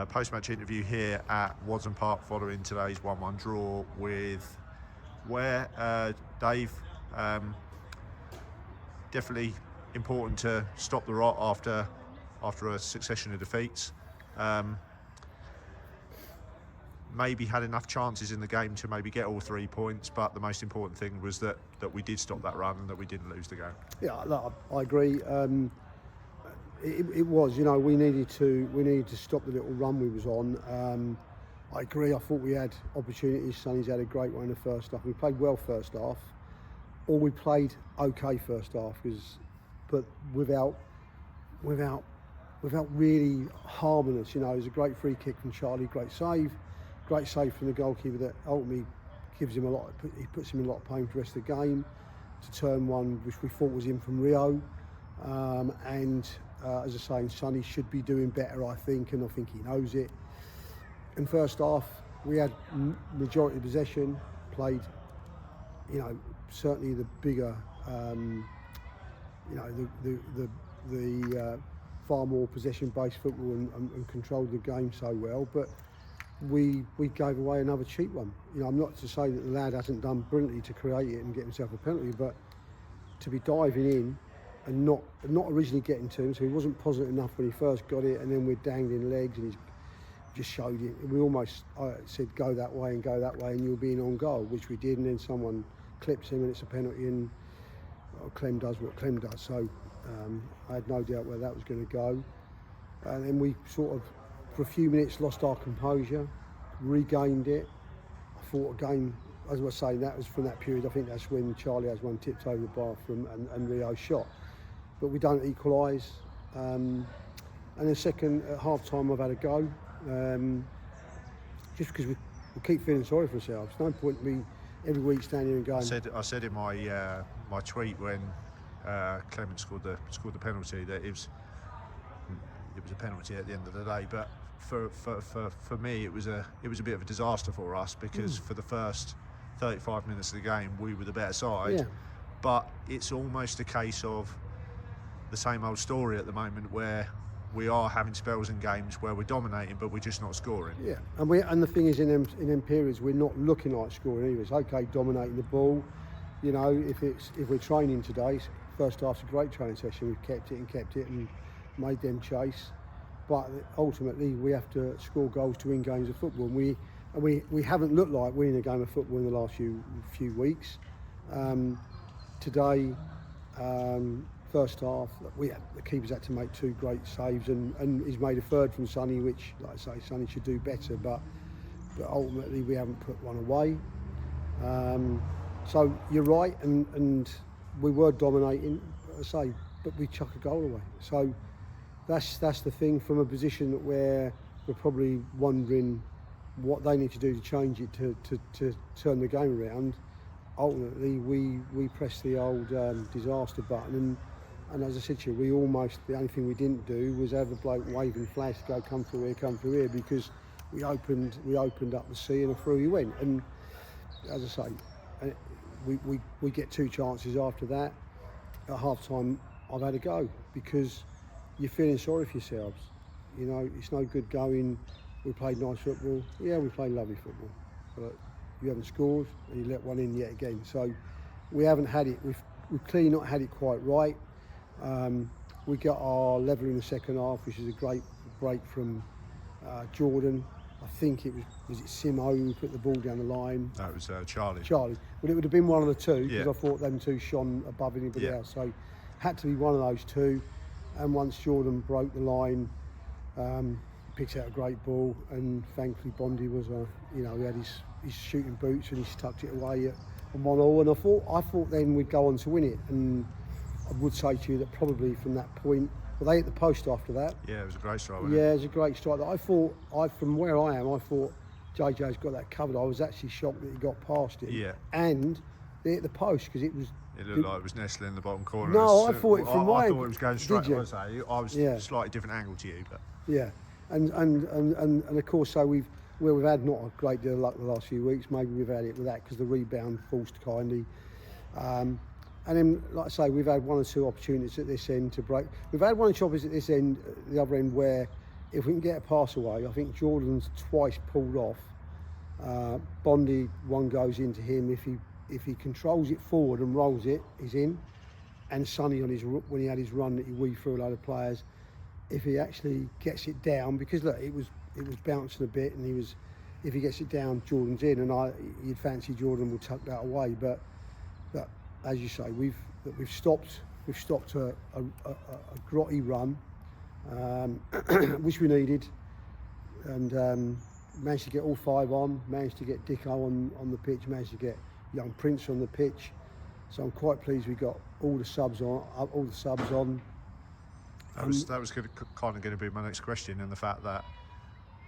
Post-match interview here at Wodson Park following today's 1-1 draw with Ware. Dave, definitely important to stop the rot after a succession of defeats. Maybe had enough chances in the game to maybe get all 3 points, but the most important thing was that we did stop that run and that we didn't lose the game. Yeah, look, I agree. It was, you know, we needed to stop the little run we was on. I agree. I thought we had opportunities. Sonny's had a great one in the first half. We played well first half, or we played okay first half, but without really harming us. You know, it was a great free kick from Charlie, great save from the goalkeeper that ultimately gives him he puts him in a lot of pain for the rest of the game to turn one, which we thought was in from Rio. As I say, Sonny should be doing better, I think, and I think he knows it. In first half, we had majority of possession, played, you know, certainly the bigger, you know, the far more possession-based football and controlled the game so well, but we gave away another cheap one. You know, I'm not to say that the lad hasn't done brilliantly to create it and get himself a penalty, but to be diving in and not originally getting to him, so he wasn't positive enough when he first got it, and then we're dangling legs and he just showed it. We almost said go that way, and you'll be in on goal, which we did, and then someone clips him and it's a penalty, and Clem does what Clem does. So I had no doubt where that was going to go, and then we sort of for a few minutes lost our composure, regained it. I thought again, as I was saying, that was from that period. I think that's when Charlie has one tipped over the bar and Rio shot, but we don't equalise. And then second, at half time I've had a go, just because we keep feeling sorry for ourselves. No point me every week standing here and going. I said in my my tweet when Clement scored the penalty that it was a penalty at the end of the day, but for me it was a bit of a disaster for us, because for the first 35 minutes of the game we were the better side. Yeah. But it's almost a case of the same old story at the moment, where we are having spells in games where we're dominating but we're just not scoring. Yeah, and the thing is, in them periods we're not looking like scoring either. It's okay dominating the ball, you know, if we're training today, first half's a great training session, we've kept it and made them chase, but ultimately we have to score goals to win games of football, and we haven't looked like winning a game of football in the last few weeks. Today, first half, the keeper's had to make 2 great saves, and he's made a third from Sonny, which, like I say, Sonny should do better, but ultimately we haven't put one away. So you're right, and we were dominating, as I say, but we chuck a goal away. So that's the thing, from a position where we're probably wondering what they need to do to change it to turn the game around. Ultimately, we pressed the old disaster button, and as I said to you, the only thing we didn't do was have a bloke waving flags to go come through here, because we opened up the sea and through he went. And as I say, we get 2 chances after that. At half time I've had a go, because you're feeling sorry for yourselves. You know, it's no good going, we played nice football. Yeah, we played lovely football, but you haven't scored and you let one in yet again. So we haven't had it, we've clearly not had it quite right. We got our level in the second half, which is a great break from Jordan. I think it was it Simo who put the ball down the line? No, it was Charlie. Well, it would have been one of the 2, because Yeah. I thought them 2 shone above anybody else. So had to be one of those 2. And once Jordan broke the line, picked out a great ball, and thankfully Bondi was, you know, he had his shooting boots and he's tucked it away at 1-1. And I thought then we'd go on to win it. And I would say to you that probably from that point, well, they hit the post after that. Yeah, it was a great strike. Yeah, it was a great strike. From where I am, I thought JJ's got that covered. I was actually shocked that he got past it. Yeah. And they hit the post, because it looked like it was nestling in the bottom corner. No, I thought it from I thought it was going straight. Did you? I was a slightly different angle to you, but yeah, and of course, so we've had not a great deal of luck the last few weeks. Maybe we've had it with that because the rebound forced kindly. And then, like I say, we've had 1 or 2 opportunities at this end to break. We've had 1 or 2 opportunities at this end, the other end, where if we can get a pass away, I think Jordan's twice pulled off. Bondi, one goes into him. If he controls it forward and rolls it, he's in. And Sonny on when he had his run that he weaved through a load of players, if he actually gets it down, because look, it was bouncing a bit, and if he gets it down, Jordan's in, and you'd fancy Jordan will tuck that away. But as you say, we've stopped a grotty run, which we needed, and managed to get all 5 on, managed to get Dicko on the pitch, managed to get young Prince on the pitch. So I'm quite pleased we got all the subs on. That was kind of going to be my next question, and the fact that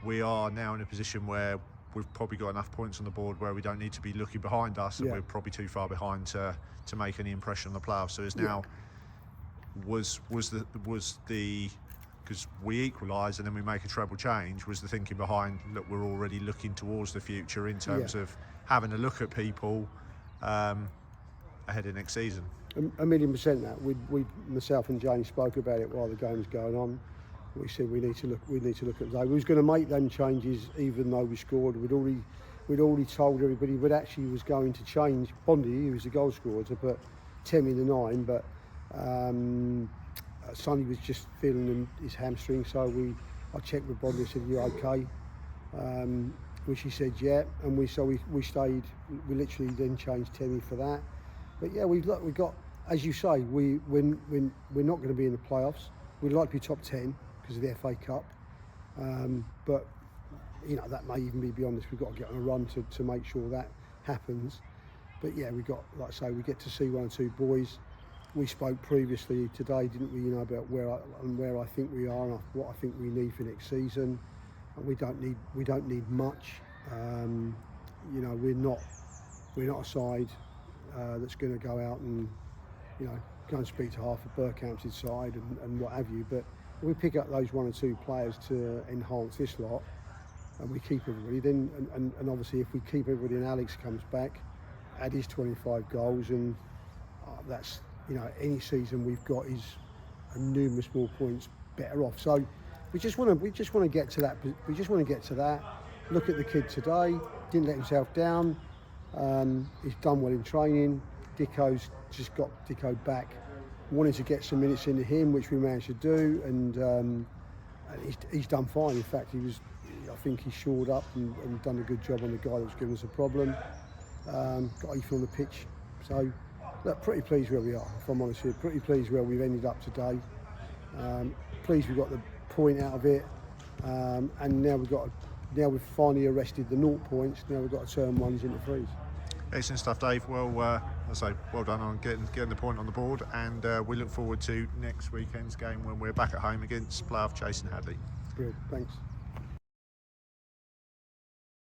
we are now in a position where we've probably got enough points on the board where we don't need to be looking behind us, and we're probably too far behind to make any impression on the playoffs. So it's now was the because we equalise and then we make a treble change, was the thinking behind, look, we're already looking towards the future in terms of having a look at people ahead of next season. 1,000,000% that. We myself and Jane spoke about it while the game was going on. We said we need to look at that. We was going to make them changes even though we scored. We'd already told everybody we actually was going to change Bondi, who was the goal scorer, to put Temi in the 9, but Sonny was just feeling his hamstring, so I checked with Bondi and said, "You okay?" Which he said, "Yeah," and we stayed. We literally then changed Temi for that. But yeah, we got, as you say, we're not going to be in the playoffs. We'd like to be top 10 because of the FA Cup, but you know that may even be beyond this. We've got to get on a run to make sure that happens. But yeah, we got, like I say, we get to see 1 or 2 boys. We spoke previously today, didn't we? You know, about where I think we are and what I think we need for next season. And we don't need much. You know, we're not a side that's going to go out and, you know, go and speak to half of Bergkamp's side and what have you. But if we pick up those 1 or 2 players to enhance this lot, and we keep everybody, then and obviously if we keep everybody and Alex comes back, add his 25 goals, and that's, you know, any season we've got is a numerous more points better off. So we just want to get to that. We just want to get to that. Look at the kid today. Didn't let himself down. He's done well in training. Dicko's just got Dicko back. Wanted to get some minutes into him, which we managed to do, and he's done fine. In fact, I think he shored up and done a good job on the guy that was giving us a problem. Got Ethan on the pitch. So look, pretty pleased where we are, if I'm honest with you. Pretty pleased where we've ended up today. Pleased we got the point out of it, and now we've finally arrested the 0 points. Now we've got to turn 1s into 3s. Excellent stuff, Dave. Well, I say well done on getting the point on the board, and we look forward to next weekend's game when we're back at home against playoff chasing Hadley. Brilliant, thanks.